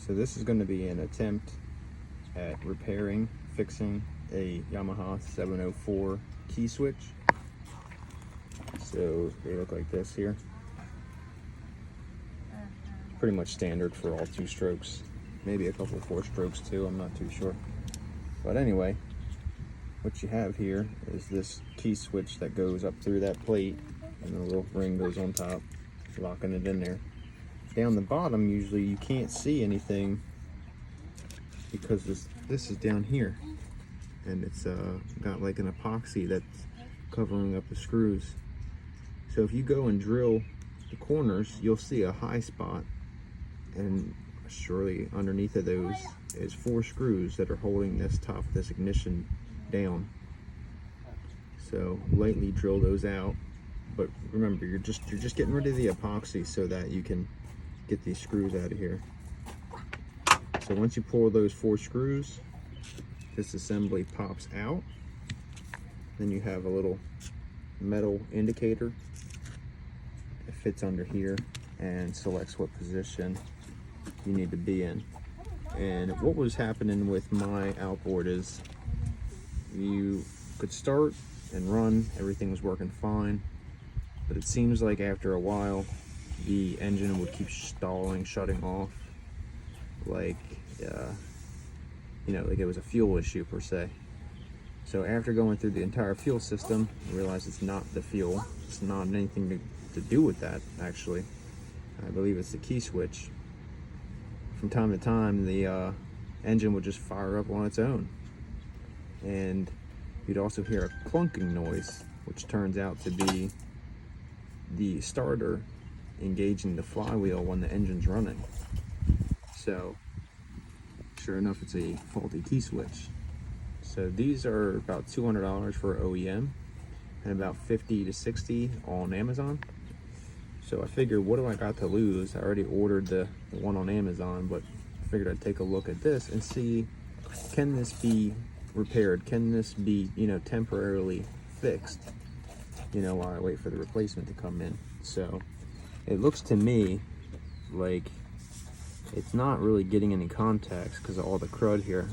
So this is going to be an attempt at fixing a Yamaha 704 key switch. So they look like this here. Pretty much standard for all 2 strokes. Maybe a couple 4 strokes too, I'm not too sure. But anyway, what you have here is this key switch that goes up through that plate, and the little ring goes on top, locking it in there. Down the bottom, usually you can't see anything because this is down here, and it's got like an epoxy that's covering up the screws. So if you go and drill the corners, you'll see a high spot, and surely underneath of those is 4 screws that are holding this top of this ignition down. So lightly drill those out, but remember, you're just getting rid of the epoxy so that you can get these screws out of here. So once you pull those 4 screws, this assembly pops out. Then you have a little metal indicator. It fits under here and selects what position you need to be in. And what was happening with my outboard is you could start and run, everything was working fine, but it seems like after a while the engine would keep stalling, shutting off, like you know, like it was a fuel issue per se. So after going through the entire fuel system, I realized it's not the fuel, it's not anything to do with that actually. I believe it's the key switch. From time to time the engine would just fire up on its own, and you'd also hear a clunking noise, which turns out to be the starter engaging the flywheel when the engine's running. So sure enough, it's a faulty key switch. So these are about $200 for OEM and about $50 to $60 on Amazon. So I figured, what do I got to lose? I already ordered the one on Amazon, but I figured I'd take a look at this and see, can this be repaired? Can this be, you know, temporarily fixed, you know, while I wait for the replacement to come in? So it looks to me like it's not really getting any contacts because of all the crud here.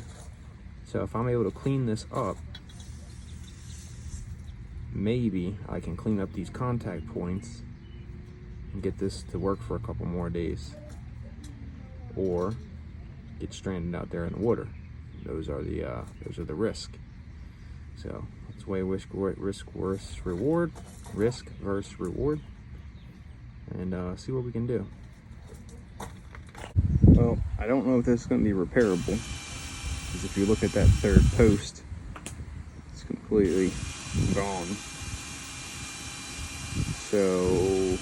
So if I'm able to clean this up, maybe I can clean up these contact points and get this to work for a couple more days, or get stranded out there in the water. Those are the risk. So let's weigh risk versus reward, and see what we can do. Well, I don't know if this is going to be repairable, because if you look at that 3rd post, it's completely gone. So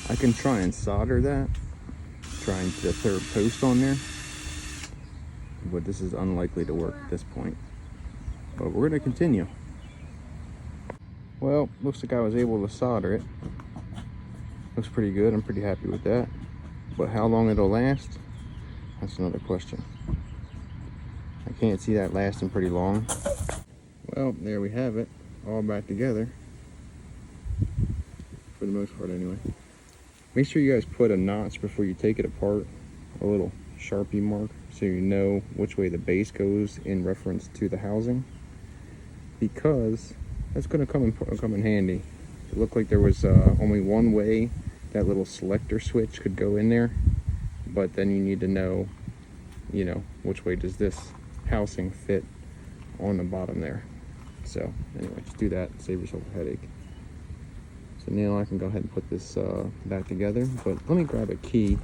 I can try and solder that, trying the 3rd post on there, but this is unlikely to work at this point. But we're going to continue. Well, looks like I was able to solder it. Looks pretty good. I'm pretty happy with that. But how long it'll last, that's another question. I can't see that lasting pretty long. Well, there we have it, all back together. For the most part anyway. Make sure you guys put a notch before you take it apart, a little Sharpie mark, so you know which way the base goes in reference to the housing, because that's going to come in handy. It looked like there was only one way that little selector switch could go in there, but then you need to know, you know, which way does this housing fit on the bottom there. So anyway, just do that, save yourself a headache. So now I can go ahead and put this back together, but let me grab a key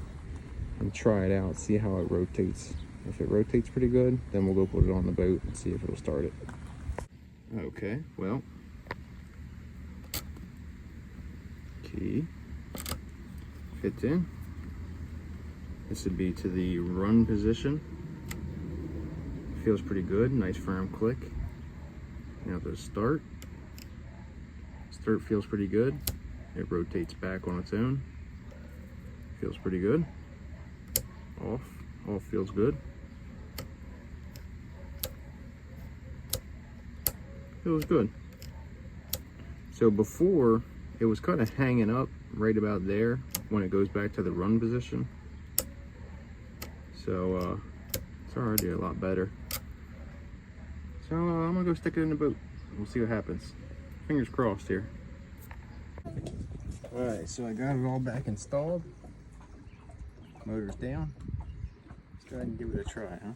and try it out, see how it rotates. If it rotates pretty good, then we'll go put it on the boat and see if it'll start it. Okay, well, key fits in. This would be to the run position. Feels pretty good, nice firm click. Now the start. Start feels pretty good. It rotates back on its own. Feels pretty good. Off feels good. Feels good. So before, it was kind of hanging up right about there when it goes back to the run position. So it's already a lot better. So I'm gonna go stick it in the boat. We'll see what happens. Fingers crossed here. All right, so I got it all back installed. Motor's down. Let's go ahead and give it a try, huh?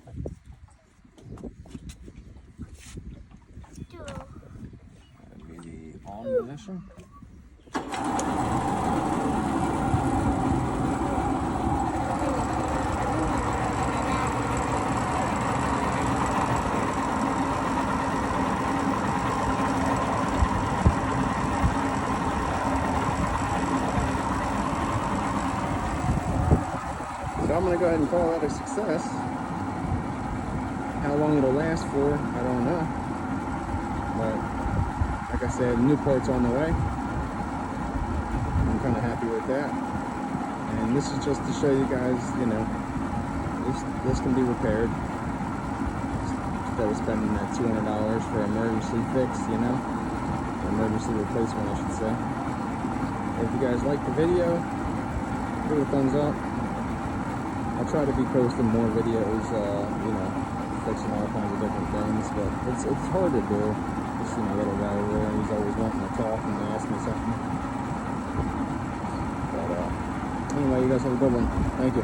That'd be the on position. So I'm going to go ahead and call that a success. How long it'll last for, I don't know. But like I said, new parts on the way. I'm kind of happy with that. And this is just to show you guys, you know, this can be repaired. Instead of spending that $200 for an emergency fix, you know. Emergency replacement, I should say. If you guys like the video, give it a thumbs up. I'll try to be posting more videos, you know, fixing all kinds of different things, but it's hard to do. Just see my little guy over there, he's always wanting to talk and ask me something. But anyway, you guys have a good one. Thank you.